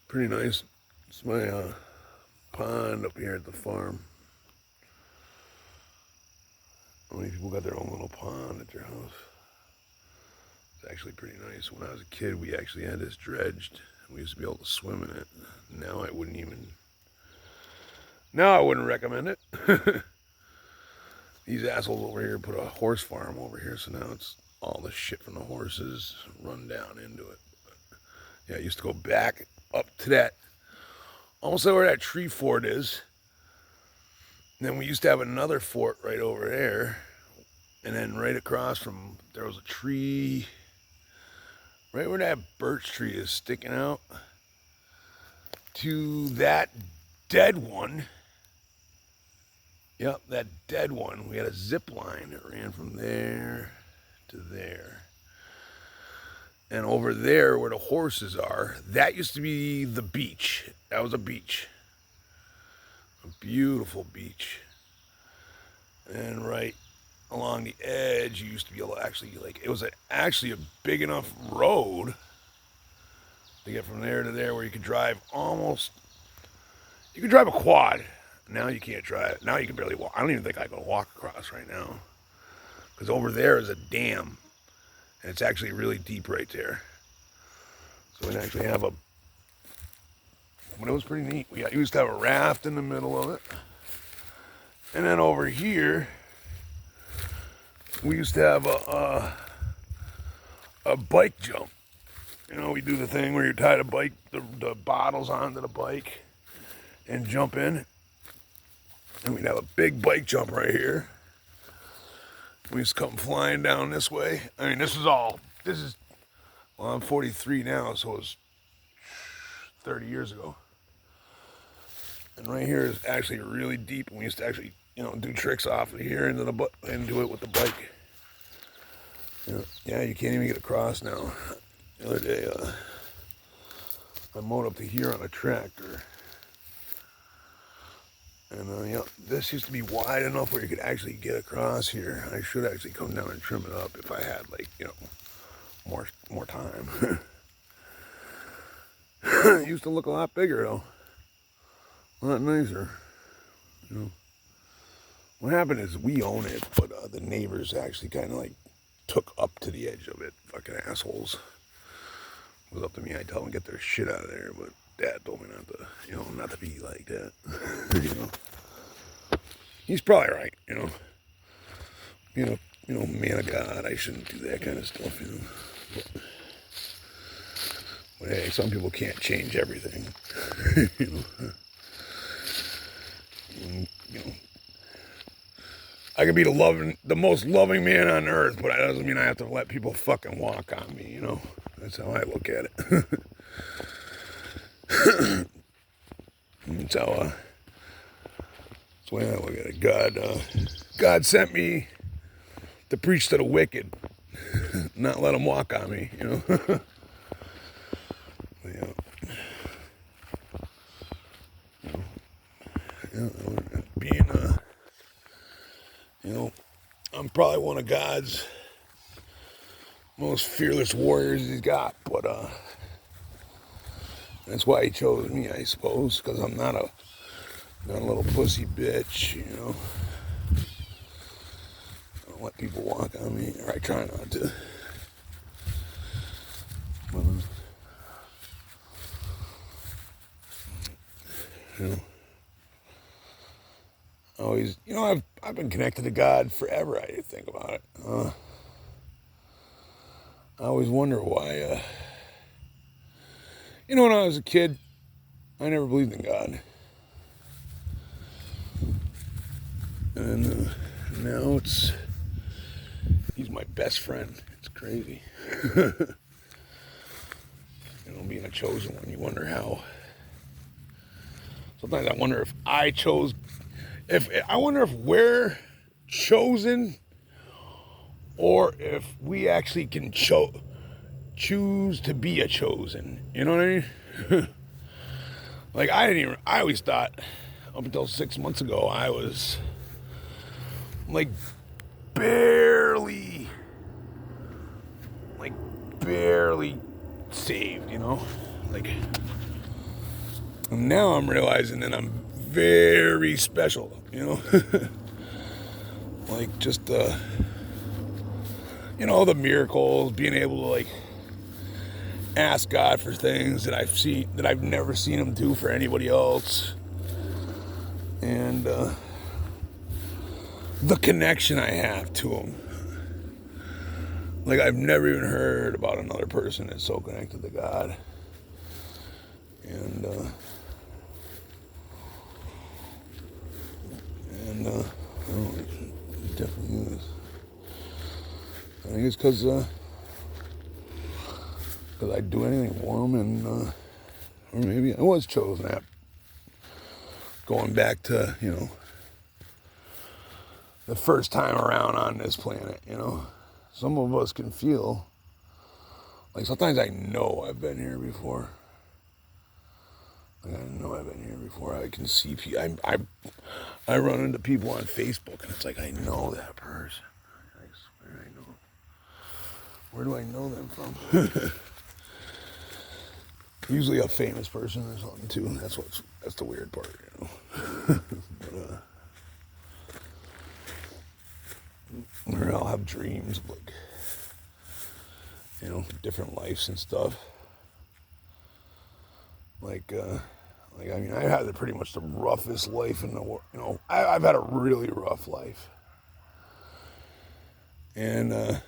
Pretty nice. It's my pond up here at the farm. How many people got their own little pond at their house? It's actually pretty nice. When I was a kid, we actually had this dredged. We used to be able to swim in it. Now I wouldn't even. Now I wouldn't recommend it. These assholes over here put a horse farm over here, so now it's all the shit from the horses run down into it. But yeah, I used to go back up to that, almost where that tree fort is. And then we used to have another fort right over there. And then right across from, there was a tree, right where that birch tree is sticking out, to that dead one. Yep, that dead one. We had a zip line that ran from there to there. And over there where the horses are, that used to be the beach. That was a beach. A beautiful beach. And right along the edge, you used to be able to actually, like, it was actually a big enough road to get from there to there where you could drive almost, you could drive a quad. Now you can't drive. Now you can barely walk. I don't even think I can walk across right now. Because over there is a dam. And it's actually really deep right there. So we actually have a, but it was pretty neat. We used to have a raft in the middle of it. And then over here, we used to have a bike jump. You know, we do the thing where you tie the bottles onto the bike and jump in. And we'd have a big bike jump right here. We used to come flying down this way. I mean, well, I'm 43 now, so it was 30 years ago. And right here is actually really deep, and we used to actually, do tricks off of here and do it with the bike. Yeah, you can't even get across now. The other day, I mowed up to here on a tractor. And this used to be wide enough where you could actually get across here. I should actually come down and trim it up if I had, more time. It used to look a lot bigger though, a lot nicer. What happened is we own it, but the neighbors actually kind of took up to the edge of it. Fucking assholes. It was up to me. I tell them to get their shit out of there, but Dad told me not to be like that. He's probably right. Man of God, I shouldn't do that kind of stuff. But hey, some people can't change everything. I can be the most loving man on earth, but that doesn't mean I have to let people fucking walk on me. That's how I look at it. That's the way I look at it. God sent me to preach to the wicked, not let them walk on me. Being I'm probably one of God's most fearless warriors he's got, but that's why he chose me, I suppose, because I'm not a little pussy bitch, I don't let people walk on me, or I try not to. Always, I've been connected to God forever. I think about it. I always wonder why. When I was a kid, I never believed in God, and now he's my best friend. It's crazy. Being a chosen one, you wonder how. Sometimes I wonder if I wonder if we're chosen, or if we actually can choose to be a chosen. You know what I mean? I always thought, up until 6 months ago, I was barely saved, And now I'm realizing that I'm very special, like just, the miracles, being able to like ask God for things that I've never seen him do for anybody else. And, the connection I have to him. Like, I've never even heard about another person that's so connected to God. And, it definitely is. I think it's because I'd do anything for him, and, or maybe I was chosen at going back to, the first time around on this planet, Some of us can feel, like sometimes I know I've been here before. Like I know I've been here before. I can see people, I run into people on Facebook, and it's like, I know that person. I swear I know. Where do I know them from? Usually a famous person or something too. That's the weird part, But, or I'll have dreams of like, different lives and stuff. Like I mean, I've had pretty much the roughest life in the world. I've had a really rough life, and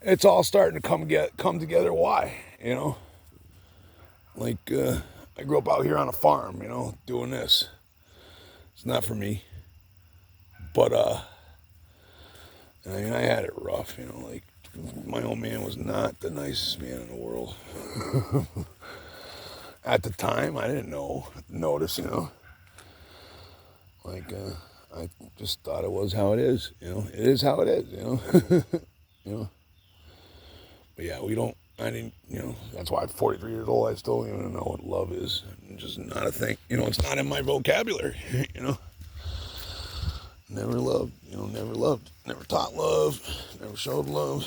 it's all starting to come together. Why, Like I grew up out here on a farm, doing this. It's not for me, but I mean, I had it rough, like my old man was not the nicest man in the world. At the time, I didn't notice, like I just thought it was how it is, It is how it is, But yeah, I didn't, that's why I'm 43 years old. I still don't even know what love is. It's just not a thing, it's not in my vocabulary, Never loved, never taught love, never showed love,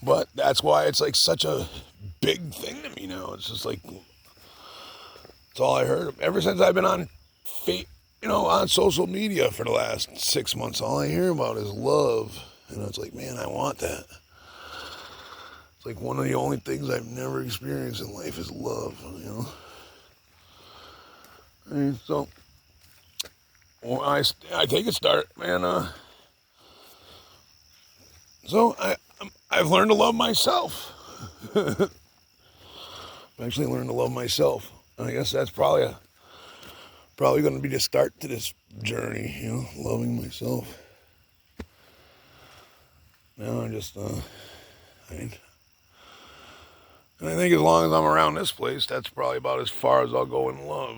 But that's why it's like such a big thing to me now. It's just like, it's all I heard. Ever since I've been on, on social media for the last 6 months, all I hear about is love. And it's like, man, I want that. It's like one of the only things I've never experienced in life is love, And so, well, I take it start, man. So I've learned to love myself. I've actually learned to love myself. I guess that's probably going to be the start to this journey, loving myself. Now I just, and I think as long as I'm around this place, that's probably about as far as I'll go in love,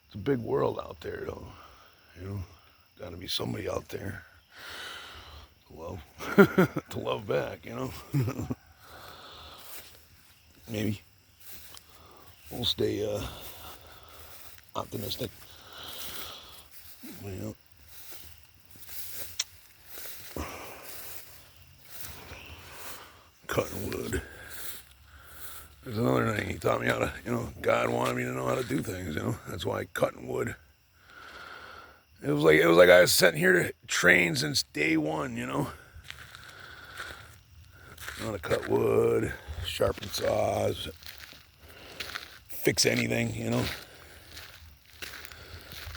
It's a big world out there, though, Got to be somebody out there to love, to love back, Maybe. We'll stay optimistic. Cutting wood. There's another thing. He taught me how to, God wanted me to know how to do things, That's why cutting wood. It was like I was sitting here to train since day one, How to cut wood, sharpen saws, fix anything,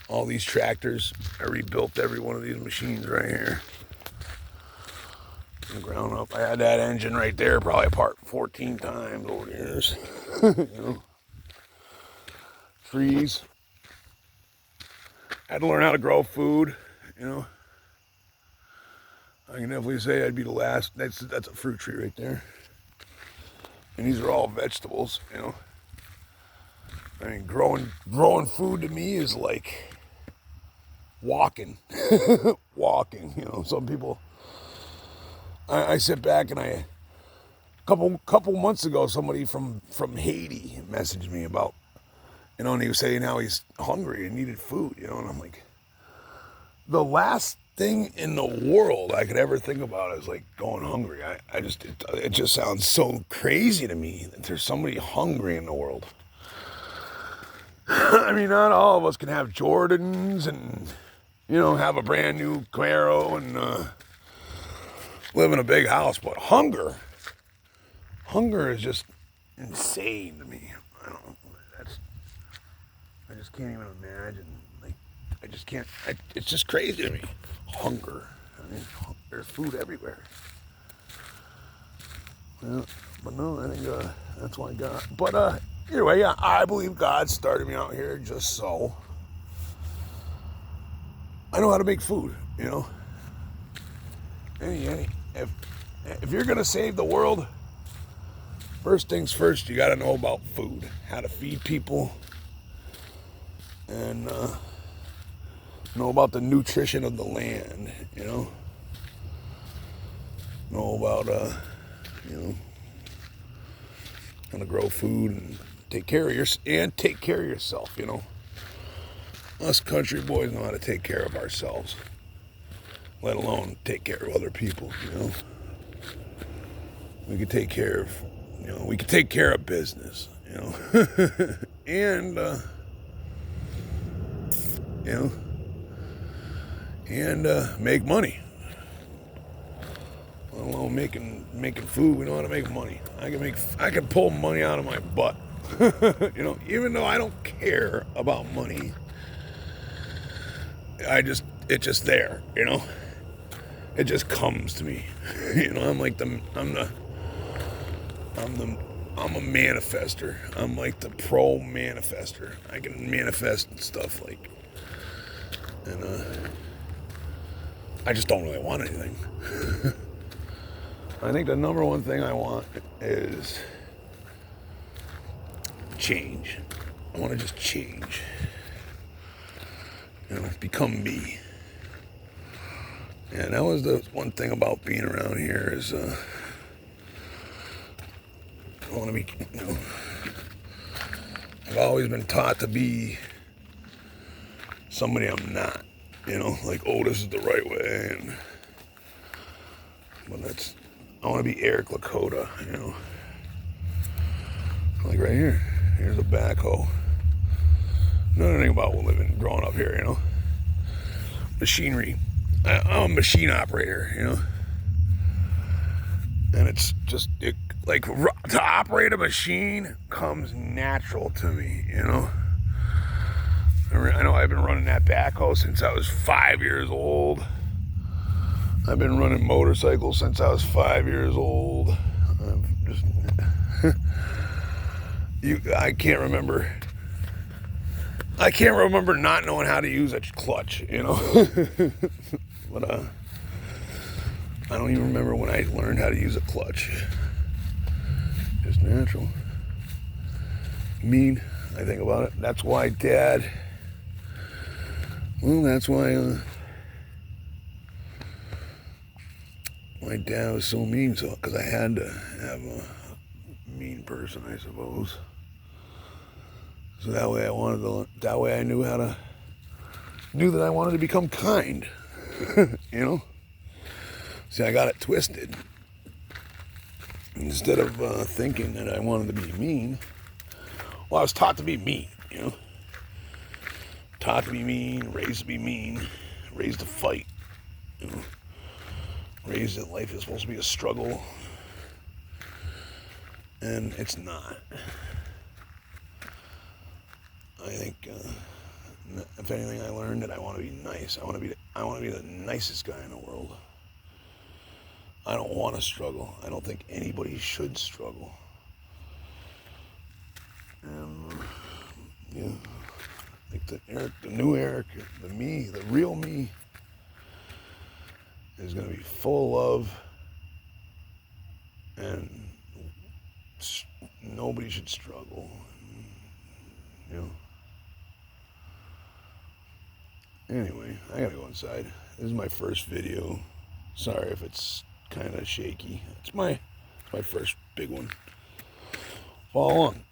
All these tractors, I rebuilt every one of these machines right here. From the ground up. I had that engine right there probably apart 14 times over the years. Trees. I had to learn how to grow food, I can definitely say I'd be the last. That's a fruit tree right there. And these are all vegetables, I mean, growing food to me is like walking. Walking, Some people, I sit back and a couple months ago, somebody from Haiti messaged me about, and he was saying how he's hungry and needed food, and I'm like, the last thing in the world I could ever think about is like going hungry. It just sounds so crazy to me that there's somebody hungry in the world. I mean, not all of us can have Jordans and, have a brand new Camaro and live in a big house, but hunger is just insane to me. I don't know. I just can't even imagine. Like, I just can't. It's just crazy to me. Hunger. I mean, there's food everywhere. Yeah, but no, I think that's why God. But either way, yeah, I believe God started me out here just so I know how to make food. If you're gonna save the world, first things first, you got to know about food, how to feed people, and know about the nutrition of the land. Know about how to grow food and take care of yourself. Us country boys know how to take care of ourselves, let alone take care of other people. We could take care of, we could take care of business. And make money. Let alone making food. We know how to make money. I can pull money out of my butt. Even though I don't care about money, it's just there. It just comes to me. I'm a manifester. I'm like the pro manifester. I can manifest stuff and I just don't really want anything. I think the number one thing I want is change. I want to just change. Become me. And that was the one thing about being around here is I want to be, I've always been taught to be somebody I'm not, like, oh, this is the right way, but I want to be Eric Lakota, like right here, here's a backhoe. Know anything about growing up here, machinery. I'm a machine operator, and it's just, to operate a machine comes natural to me, I know I've been running that backhoe since I was 5 years old. I've been running motorcycles since I was 5 years old. I can't remember not knowing how to use a clutch, But I don't even remember when I learned how to use a clutch. Just natural. Mean, I think about it. That's why my dad was so mean, because I had to have a mean person, I suppose. So that way I knew that I wanted to become kind. See, I got it twisted. Instead of thinking that I wanted to be mean, well, I was taught to be mean, Taught to be mean, raised to be mean, raised to fight, Raised that life is supposed to be a struggle, and it's not. I think, if anything, I learned that I want to be nice. I want to be the nicest guy in the world. I don't want to struggle. I don't think anybody should struggle. And I think the new Eric, the me, the real me, is going to be full of love, and nobody should struggle. Anyway, I gotta go inside. This is my first video. Sorry if it's kind of shaky. It's my first big one. Follow along.